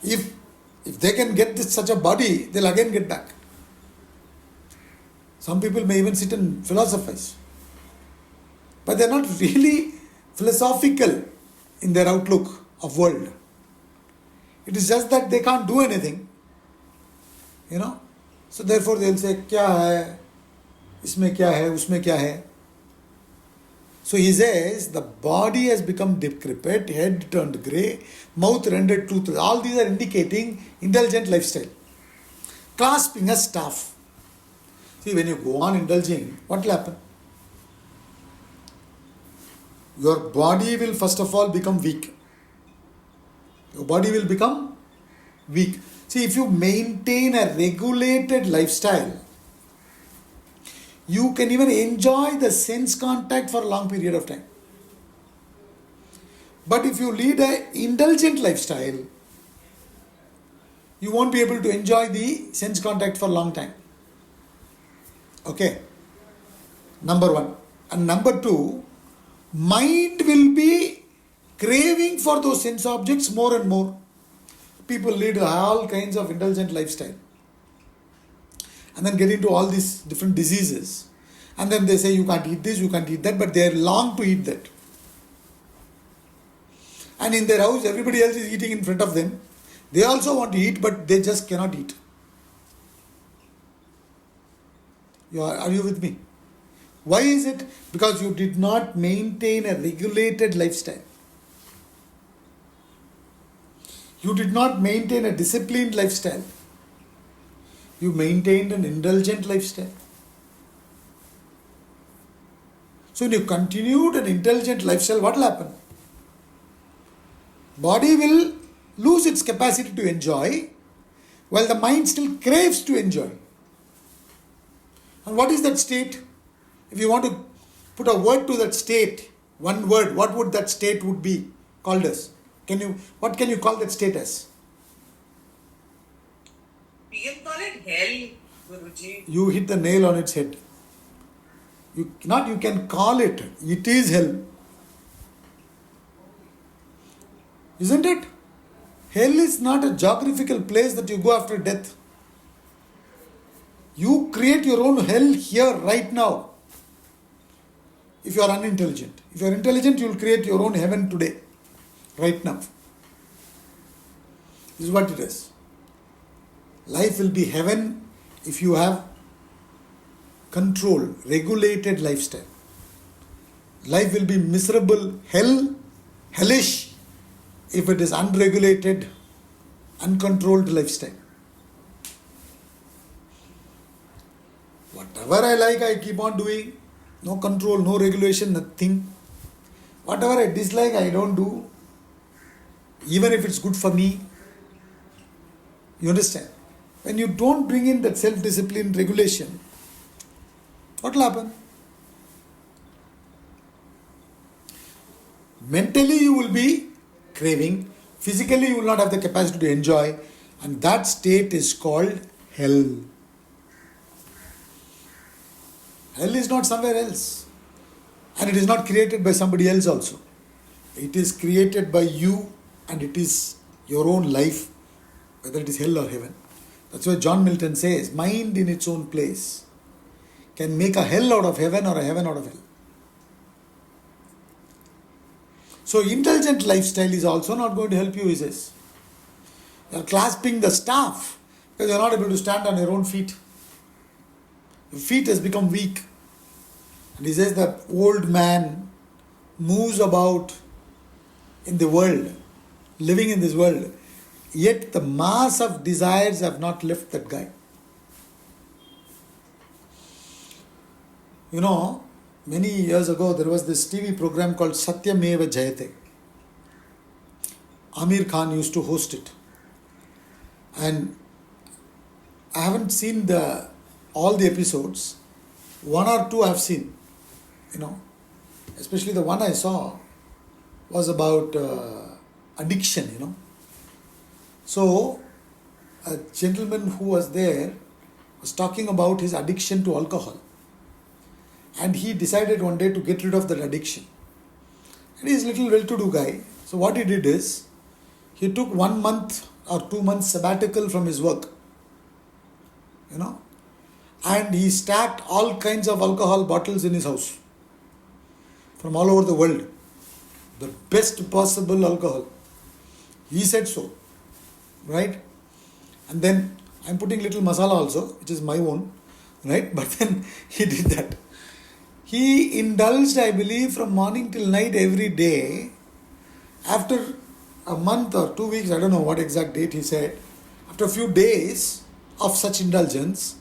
[SPEAKER 1] If they can get such a body, they'll again get back. Some people may even sit and philosophize. But they're not really philosophical in their outlook of world. It is just that they can't do anything. So therefore they'll say, kya hai? Isme kya hai? Usme kya hai? So he says, the body has become decrepit, head turned grey, mouth rendered toothless. All these are indicating indulgent lifestyle. Clasping a staff. See, when you go on indulging, what will happen? Your body will first of all become weak. Your body will become weak. See, if you maintain a regulated lifestyle, you can even enjoy the sense contact for a long period of time. But if you lead an indulgent lifestyle, you won't be able to enjoy the sense contact for a long time. Okay. Number one. And number two, mind will be craving for those sense objects more and more. People lead all kinds of indulgent lifestyle. And then get into all these different diseases. And then they say you can't eat this, you can't eat that, but they long to eat that. And in their house, everybody else is eating in front of them. They also want to eat, but they just cannot eat. Are you with me? Why is it? Because you did not maintain a regulated lifestyle. You did not maintain a disciplined lifestyle. You maintained an indulgent lifestyle. So when you continued an indulgent lifestyle, what will happen? Body will lose its capacity to enjoy, while the mind still craves to enjoy. And what is that state? If you want to put a word to that state, one word, what would that state would be called as? What can you call that state as?
[SPEAKER 3] We can call it hell, Guruji.
[SPEAKER 1] You hit the nail on its head. You can call it. It is hell. Isn't it? Hell is not a geographical place that you go after death. You create your own hell here, right now. If you are unintelligent. If you are intelligent, you will create your own heaven today. Right now. This is what it is. Life will be heaven if you have control, regulated lifestyle. Life will be miserable, hellish, if it is unregulated, uncontrolled lifestyle. Whatever I like, I keep on doing. No control, no regulation, nothing. Whatever I dislike, I don't do. Even if it's good for me. You understand? When you don't bring in that self-discipline, regulation, what will happen? Mentally you will be craving. Physically you will not have the capacity to enjoy. And that state is called hell. Hell is not somewhere else. And it is not created by somebody else also. It is created by you, and it is your own life, whether it is hell or heaven. That's why John Milton says, mind in its own place can make a hell out of heaven or a heaven out of hell. So intelligent lifestyle is also not going to help you, he says. You are clasping the staff because you are not able to stand on your own feet. Your feet has become weak. And he says the old man moves about in the world, living in this world, yet the mass of desires have not left that guy. You know, many years ago there was this TV program called Satyameva Jayate. Amir Khan used to host it. And I haven't seen all the episodes. One or two I have seen. You know, especially the one I saw was about addiction, you know. So, a gentleman who was there was talking about his addiction to alcohol. And he decided one day to get rid of that addiction. And he's a little well-to-do guy. So what he did is, he took 1 month or 2 months sabbatical from his work. You know. And he stacked all kinds of alcohol bottles in his house. From all over the world. The best possible alcohol. He said so. Right? And then I'm putting little masala also, which is my own. Right? But then he did that. He indulged, I believe, from morning till night every day. After a month or 2 weeks, I don't know what exact date he said. After a few days of such indulgence,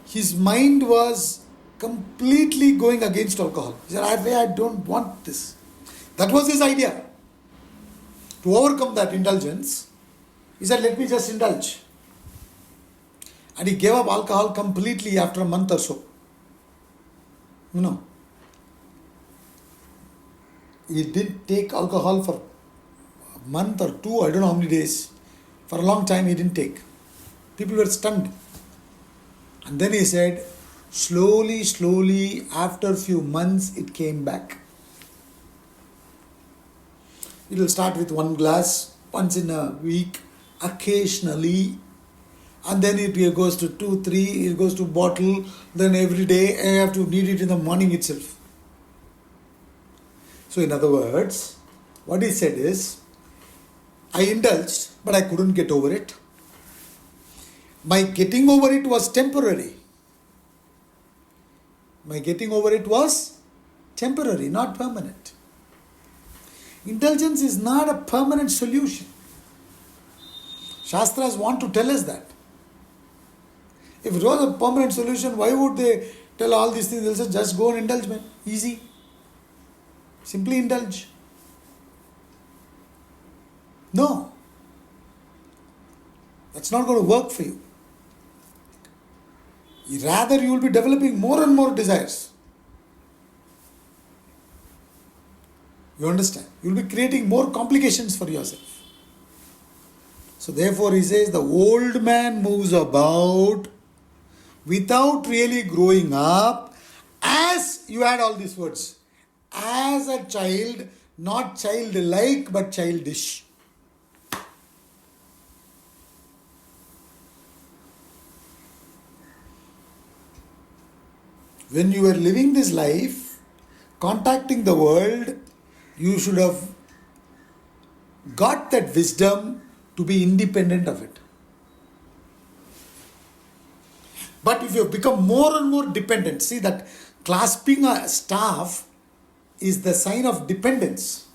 [SPEAKER 1] his mind was completely going against alcohol. He said, I don't want this. That was his idea. To overcome that indulgence, he said, let me just indulge. And he gave up alcohol completely after a month or so. You know. He didn't take alcohol for a month or two, I don't know how many days. For a long time he didn't take. People were stunned. And then he said, slowly, after a few months, it came back. It will start with 1 glass, once in a week, occasionally. And then it goes to 2, 3, it goes to bottle, then every day, I have to need it in the morning itself. So in other words, what he said is, I indulged, but I couldn't get over it. My getting over it was temporary. My getting over it was temporary, not permanent. Indulgence is not a permanent solution. Shastras want to tell us that. If it was a permanent solution, why would they tell all these things? They'll say, just go and indulge, man. Easy. Simply indulge. No. That's not going to work for you. Rather, you will be developing more and more desires. You understand? You will be creating more complications for yourself. So therefore, he says, the old man moves about without really growing up As you had all these words, as a child, not childlike but childish. When you were living this life, contacting the world, you should have got that wisdom to be independent of it. But if you have become more and more dependent, see that clasping a staff is the sign of dependence.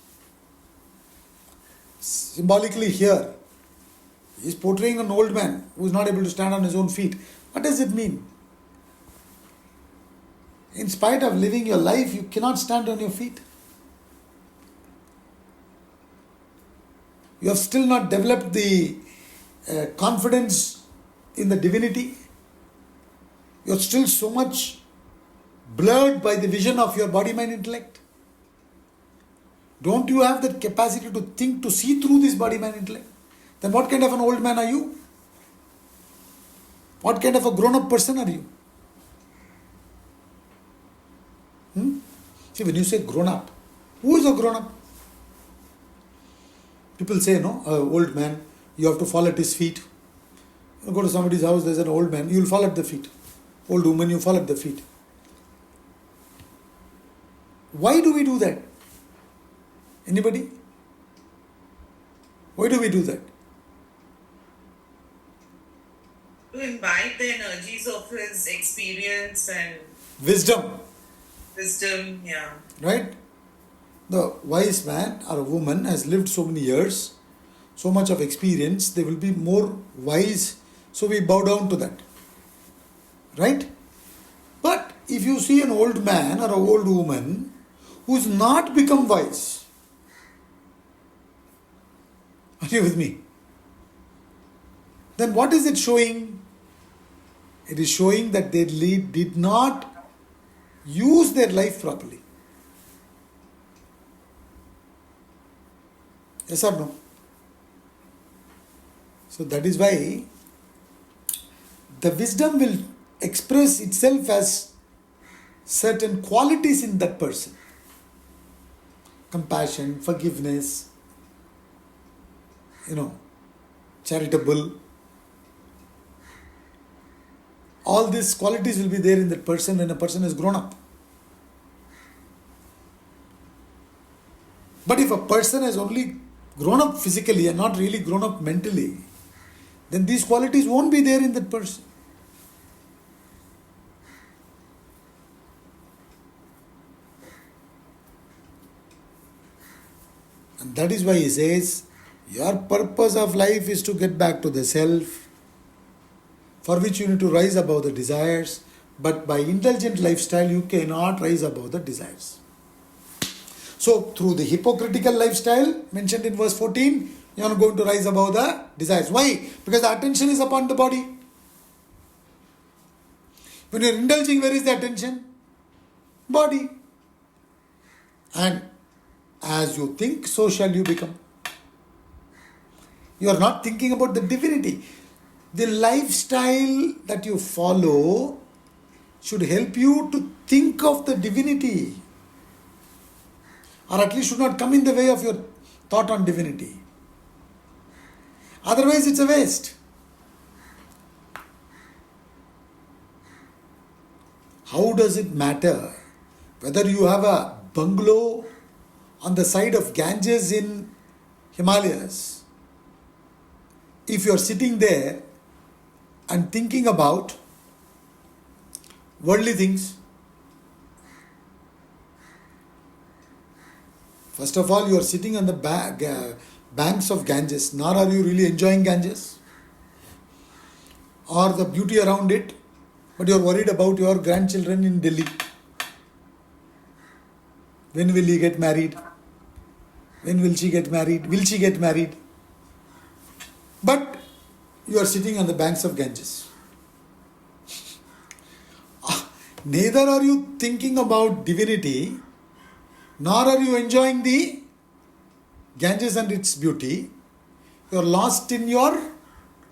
[SPEAKER 1] Symbolically here, he is portraying an old man who is not able to stand on his own feet. What does it mean? In spite of living your life, you cannot stand on your feet. You have still not developed the confidence in the divinity. You are still so much blurred by the vision of your body, mind, intellect. Don't you have that capacity to think, to see through this body, mind, intellect? Then what kind of an old man are you? What kind of a grown-up person are you? See, when you say grown-up, who is a grown-up? People say, no, old man, you have to fall at his feet. You go to somebody's house, there's an old man, you will fall at the feet. Old woman, you fall at the feet. Why do we do that? Anybody? Why do we do that?
[SPEAKER 4] To imbibe the energies of his experience and
[SPEAKER 1] Wisdom.
[SPEAKER 4] wisdom, yeah.
[SPEAKER 1] Right? The wise man or a woman has lived so many years, so much of experience, they will be more wise, so we bow down to that. Right? But if you see an old man or an old woman who's not become wise, are you with me? Then what is it showing? It is showing that they did not use their life properly. Yes or no? So that is why the wisdom will express itself as certain qualities in that person. Compassion, forgiveness, charitable. All these qualities will be there in that person when a person is grown up. But if a person has only grown up physically and not really grown up mentally, then these qualities won't be there in that person. And that is why he says, your purpose of life is to get back to the self, for which you need to rise above the desires, but by indulgent lifestyle you cannot rise above the desires. So through the hypocritical lifestyle mentioned in verse 14, you are not going to rise above the desires. Why? Because the attention is upon the body. When you are indulging, where is the attention? Body. And as you think, so shall you become. You are not thinking about the divinity. The lifestyle that you follow should help you to think of the divinity, or at least should not come in the way of your thought on divinity. Otherwise it's a waste. How does it matter whether you have a bungalow on the side of Ganges in Himalayas? If you are sitting there and thinking about worldly things, first of all, you are sitting on the banks of Ganges, nor are you really enjoying Ganges or the beauty around it, but you are worried about your grandchildren in Delhi. When will he get married? When will she get married? Will she get married? But you are sitting on the banks of Ganges. Neither are you thinking about divinity, nor are you enjoying the Ganges and its beauty. You are lost in your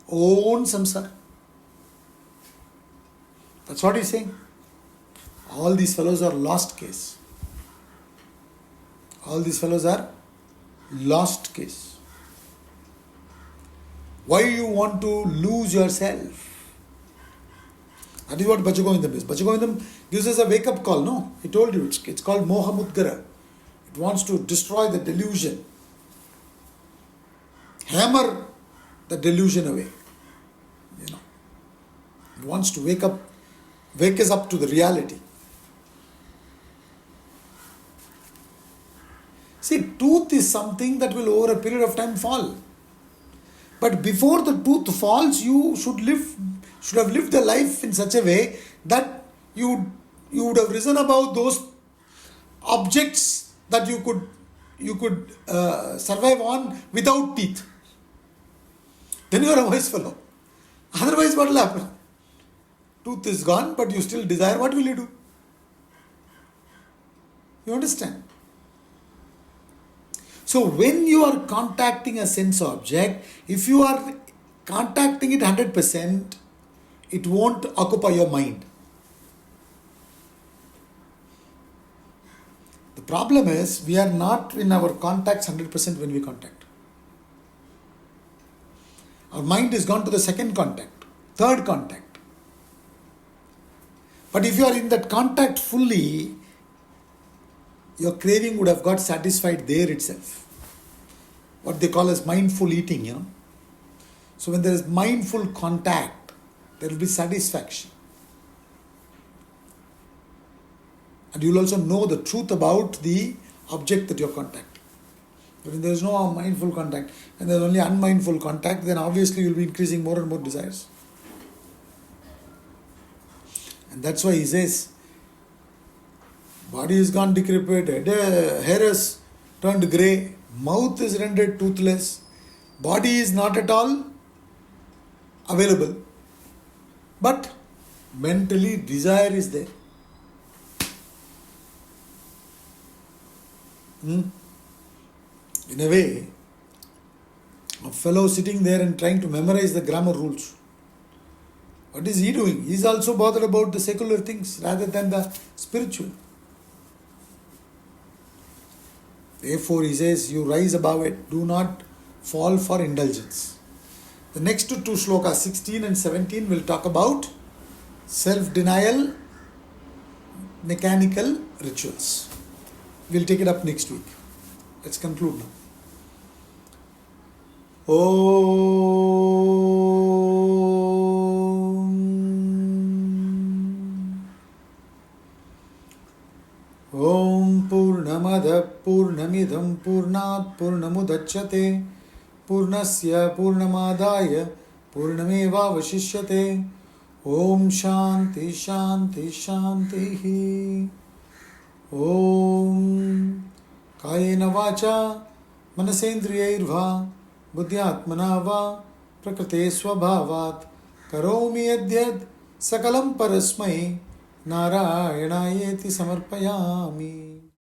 [SPEAKER 1] own samsara. That's what he's saying. all these fellows are lost case. All these fellows are lost case. Why you want to lose yourself? That is what Bhaja Govindam is. Bhaja Govindam gives us a wake-up call, no? I told you, it's called Moha Mudgara. It wants to destroy the delusion. Hammer the delusion away. You know. It wants to wake us up to the reality. See, truth is something that will over a period of time fall. But before the truth falls, you should have lived a life in such a way that you would have risen above those objects that you could survive on without teeth. Then you are a wise fellow. Otherwise, what will happen? Tooth is gone, but you still desire. What will you do? You understand? So when you are contacting a sense object, if you are contacting it 100%, it won't occupy your mind. The problem is we are not in our contacts 100% when we contact. Our mind is gone to the second contact, third contact. But if you are in that contact fully, your craving would have got satisfied there itself. What they call as mindful eating, you know. So when there is mindful contact, there will be satisfaction. And you will also know the truth about the object that you are contacting. But when there is no mindful contact and there is only unmindful contact, then obviously you will be increasing more and more desires. And that's why he says, body is gone decrepit, hair has turned grey, mouth is rendered toothless, body is not at all available, but mentally desire is there. In a way, a fellow sitting there and trying to memorize the grammar rules. What is he doing? He is also bothered about the secular things rather than the spiritual. Therefore, he says, you rise above it. Do not fall for indulgence. The next two shlokas, 16 and 17, will talk about self-denial, mechanical rituals. We'll take it up next week. Let's conclude now. Om Purnamada Purnamidam Purnat Purnamudachyate Purnasya Purnamadaya Purnameva Vashishyate Om Shanti Shanti Shanti Om Kayena Vacha Manasendriyairva Buddhyatmana Va Prakrite Swabhavat Karomi Adyad Sakalam Parasmai Narayana Yeti Samarpayami.